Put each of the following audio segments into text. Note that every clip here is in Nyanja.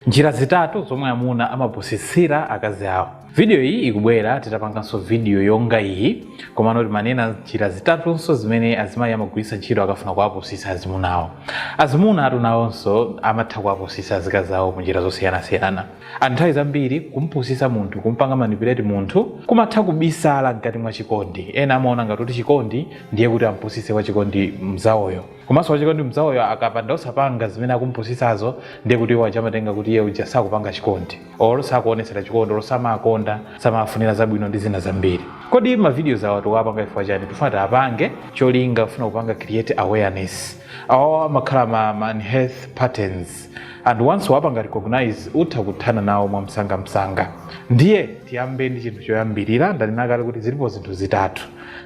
Njira zitatu zomwe amuna amapusitsira akazi awo. Video iyi ikubwera titapanganso video yonga iyi, komano timanena njira zitatunso zimene azimayi amagwiritsa ntchito akafuna kuwapusitsa azimuna awo. Azimuna atunawonso amatha kuwapusitsa azikazi awo mu njira zosiyanasiyana. Nthawi zambiri kumpusitsa munthu, kumpanga manipulate munthu kumatha kubisala mkati mwa chikondi. Ena amaona ngati kuti chikondi ndiye kuti ampusitse wa chikondi mzawoyo. Komanso wa chikondi mzawoyo akapanda osapanga zimene akumpusitsazo ndiye kuti iwo amatenga kuti iye uja sakupanga chikondi. Olo sakuonetsera chikondi, olo samakonda, samafunira zabwino ndi zina zambiri. Kodi ma videos awa tukapanga ifwa chani? Tufuna apange cholinga kufuna kupanga create awareness. Awa makhala ma health patterns. And once wapanga recognize utha kuthana nawo mwa msanga. Ndiye tiyambe ndi chinthu choyambirira ndalinakale kuti zilipo zinthu zitatu.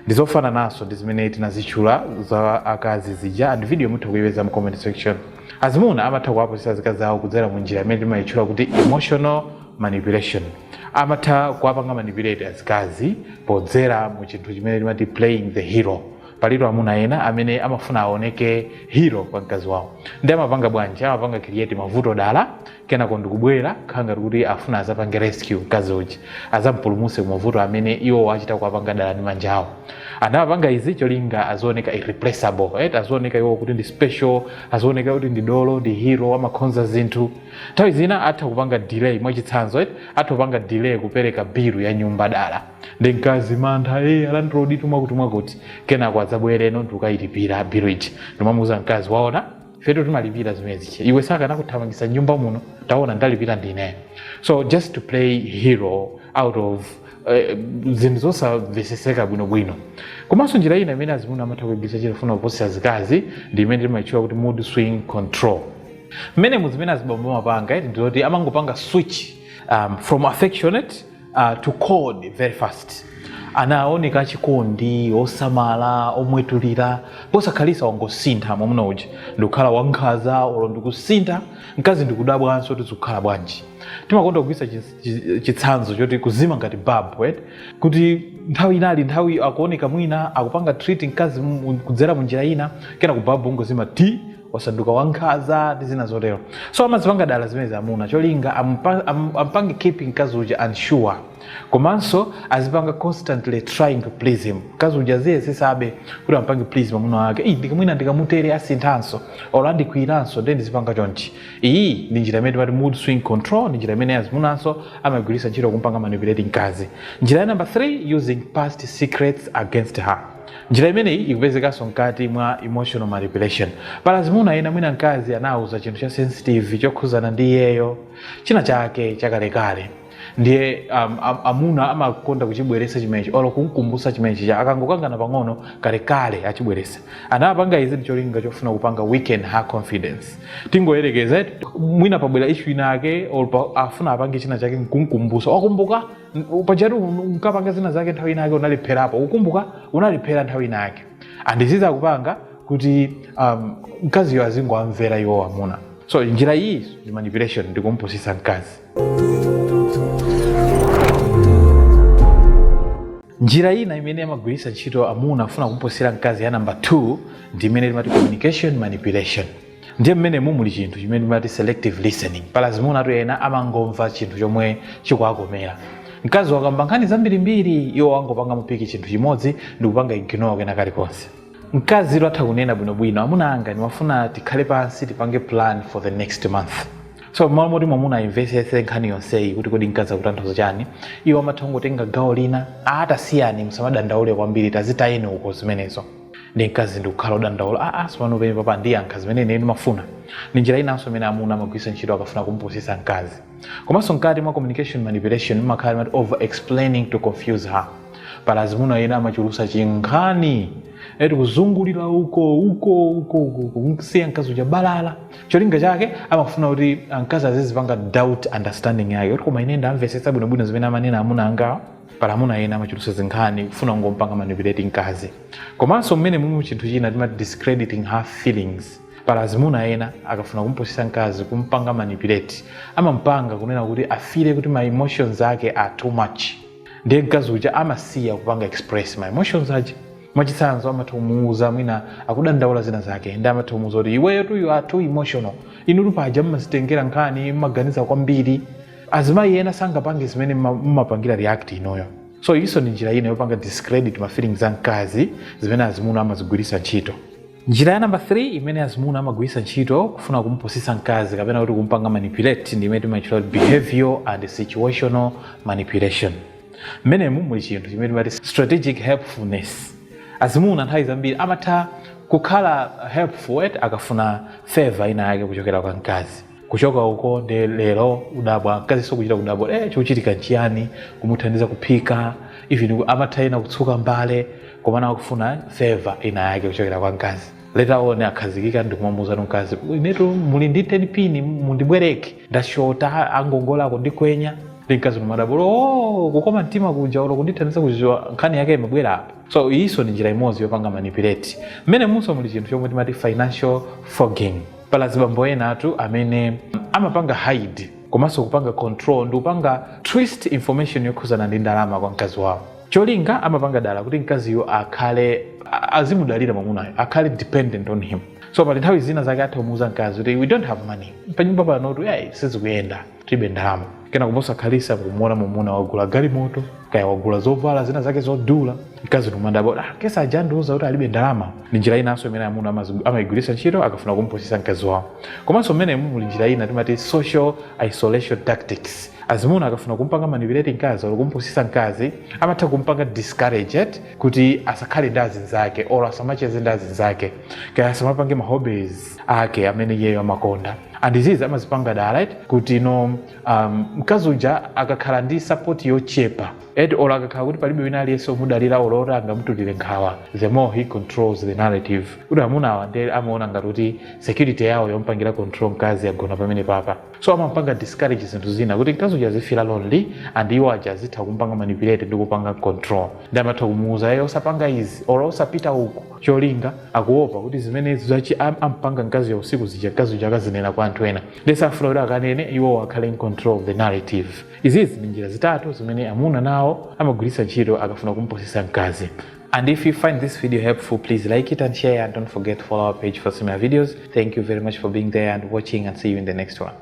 Ndizofana naso ndi zimene tinazitchula za akazi zija, and video mutha kuyiweza mu comment section. Azimuna amatha kuwapusitsa azikazi awo kudzera mu njira imene timayitchula kuti emotional manipulation. Amatha kuwapanga manipulate azikazi podzera mu chinthu chimene timati playing the hero. Palito amuna ena amene amafuna aoneke hero kwa mkazi wawo. Ndi amapanga bwanji, amapanga create mavuto dala, kenako ndikubwera khanga kuti afuna azapange rescue mkazi uji, azampulumutse mavuto amene iwo achita kuwapanga dala ndi manja awo. Anapanga izi cholinga azooneka irreplaceable, azooneka iwo kuti ndi special, azooneka kuti ndi dolo, ndi hero, amakonza zinthu. Nthawi zina atha kupanga delay mwachitsanzo, atha kupanga delay kupereka bill ya nyumba dala. Ndi mkazi mantha alandrodi kuti kenako azabwereno ndikayilipira bill iji. Ndimamuuza mkazi waona fetu timalipira zimezi. Iwe sakana kuthamangisa nyumba muno, taona ndalipira ndine. So just to play hero out of zinthu zosamveseseka bwinobwino. Komanso njira ina imene azimuna amatha kugwiritsa ntchito kufuna kupusitsa azikazi ndi imene timayitchula kuti mood swing control. Mmene muzimene azibambo amapanga ndizoti amangopanga switch from affectionate to cold very fast. Anaoneka chikondi, osamala, omwetulira, posakhalisa wangosintha mwamuna uja. Ndikukhala wankhaza, olo ndikusintha, mkazi ndikudabwanso tizikukhala bwanji. Timakonda kugwiritsa chitsanzo choti kuzima ngati bulb, kuti nthawi inali nthawi akuoneka mwina akupanga treat mkazi kudzera mu njira ina, kena ku bulb ungozima ti wasanduka wankhaza ndi zina zotero. So amazipanga dala zimene zamuna cholinga ampange keeping mkazi uja unsure. Komanso azipanga constantly trying to please him. Mkazi uja sisabe kuti ampange please mwamuna wake. Ndikamwina ndikamutere asinthanso, olo ndikwiranso ndi zipanga chonchi. Iyi ndi njira imene timati mood swing control, ndi njira imene azimunanso amagwiritsa ntchito kumpanga manipulating mkazi. Njira number 3, using past secrets against her. Njira imeneyi ikupezekanso mkati mwa emotional manipulation. Pala azimuna ena mwina mkazi anauza chinthu cha sensitive chokhuzana ndi iyeyo, china chake chakalekale. Ndiye amuna amakonda kuchibweretsa chimenechi, olo kumkumbutsa chimenechi cha akangokangana pang'ono kalekale achibweretsa. Anapanga izi cholinga chofuna kupanga weaken her confidence. Tingoyerekeza mwina pabwera issue inake olo afuna apange china chake kumkumbutsa. Wakumbuka pajatu unkapanga zina zake nthawi inake unalipherapo, ukumbuka unaliphera nthawi inake. Andisiza kupanga kuti mkazi yo azingomvera iwo amuna. So njira iyi ndi manipulation, ndikumpusitsa mkazi. Njira ina imene amagwiritsa ntchito amuna kufuna kumpusitsa mkazi ya number 2 ndi imene timati communication manipulation. Ndiye mmene muli chinthu chimene timati selective listening. Pala azimuna atu ena amangomva chinthu chomwe chikuwakomera. Mkazi wakamba nkhani zambirimbiri, iwo angopanga mupiki chinthu chimodzi ndi kupanga ignore kena kalikonse. Mkazi ilo atha kunena bwinobwino, amuna anga niwafuna tikhale pansi tipange plan for the next month. So mwalimoti mwamuna investese nkhani yonseyi kuti kodi mkazi akutanthauza chani, iwo amatha kungotenga gawo lina atasiyani musamadandaule kwambiri tazitayeni uko zimenezo. Ndi mkazi ndikukhala udandaula sipano pene papa ndiyankha zimene ine ndimafuna. Ndi njira inanso imene amuna amagwiritsa ntchito akafuna kumpusitsa mkazi. Komanso mkati mwa communication manipulation imakhala over explaining to confuse her. Pala azimuna ena amachulusa chinkhani kuzungulira uko kumsiya mkazi uja balala. Cholinga chake amafuna kuti mkazi azizipanga doubt understanding yake, kuti koma ine ndamvetsetsa bwinobwino zimene amanena amuna angawa. Pala amuna ena amachulusa zinkhani kufuna ngompanga manipulating mkazi. Komanso mmene muli chinthu china timati discrediting her feelings. Pala azimuna ena akafuna kumpusitsa mkazi kumpanga manipulate, amampanga kunena kuti afile kuti my emotions ake are too much. Ndiye mkazi uja amasiya kupanga express my emotions aje. Mwachitsanzo amatumuuza mwina akudandaula zina zake ndi amatumuuza kuti iweyo tu you are too emotional, inu paja mmazitengera nkhani mmaganiza kwambiri. Azimayi ena sangapange zimene mmapangira react inoyo. So iso ni njira ina yopanga discredit ma feelings za mkazi zimene azimuna amazigwirisa ntchito. Njira ya number 3 imene azimuna amagwirisa ntchito kufuna kumposisa mkazi kapena kuti kumpanga manipulate ndi imene timachita behavior and situational manipulation. Menemu muli chinthu chimene timati strategic helpfulness. Azimuna nthawi zambiri amatha kukhala helpful akafuna favor ina yake kuchokera kwa mkazi. Kuchoka uko ndi lero udabwa mkazi so kuchita kudabwa chochitika nchiyani, kumuthandiza kuphika, even amatha kutsuka mbale komana kufuna favor ina yake kuchokera kwa mkazi. Leta one akhazikika ndi kumamuza mkazi, inetu muli ndi 10 pini mundibwereke ndashota angongola ako ndikwenya. Mkazi numadabolo kukoma mtima kuja olo kundithandiza kuziwa nkhani yake imabwera apa. So iso ni njira imodzi yopanga manipulate. Mmene munso muli chinthu chomwe timati financial fogging. Pala zibambo ena atu amene amapanga hide komanso kupanga control ndi kupanga twist information yokhuzana ndi ndalama kwa mkazi wawo. Cholinga amapanga dala kuti mkaziyo akhale azimudalira mwamunayo, akhale dependent on him. So pali nthawi zina zake athamuza mkazi kuti we don't have money, panyumba pano tu sizikuyenda tibe ndalama. Kena kuposa khalisa kumona mwamuna wagula galimoto kaya wagula zovala zina zake zodula. Mkazi numandabo kesa ajanduza kuti alibe ndalama. Ni njira inanso imene amuna amayigwirisa ntchito akafuna kumposisa mkazi wawo. Komanso mmene muli njira ina timati social isolation tactics. Azimuna akafuna kumpanga manipulate mkazi olo kumposisa mkazi amatha kumpanga discouraged kuti asakhale ndi azinzake or asamacheze ndi azinzake kaya asamapange ma hobbies ake amene iyeyo amakonda. And izizi amazipanga dala kuti mkazi uja akakhala ndi support yochepa or akakhala kuti palibe wina aliyense omudalira olora angamutulire nkhawa, the more he controls the narrative. Kuti amunawa ndi amaona ngati kuti security yawo yompangira control mkazi yagona pamene papa. So amapanga discourage zinthu zina kuti mkazi uja azifira lonely and iwo aja azitha kumpanga manipulate ndi kupanga control. Ndi amatha kumuuza usapanga izi or usapita uku. Cholinga akuopa kuti zimene zachi ampanga mkazi ya usiku zija mkazi uja akazinena kwa anthu ena. Lesa afloda akanene iwo akhale in control of the narrative. Izizi ni njira zitatu zimene amuna nawo amagwirisa ntchito akafuna kumposisa mkazi. And if you find this video helpful, please like it and share, and don't forget to follow our page for similar videos. Thank you very much for being there and watching, and see you in the next one.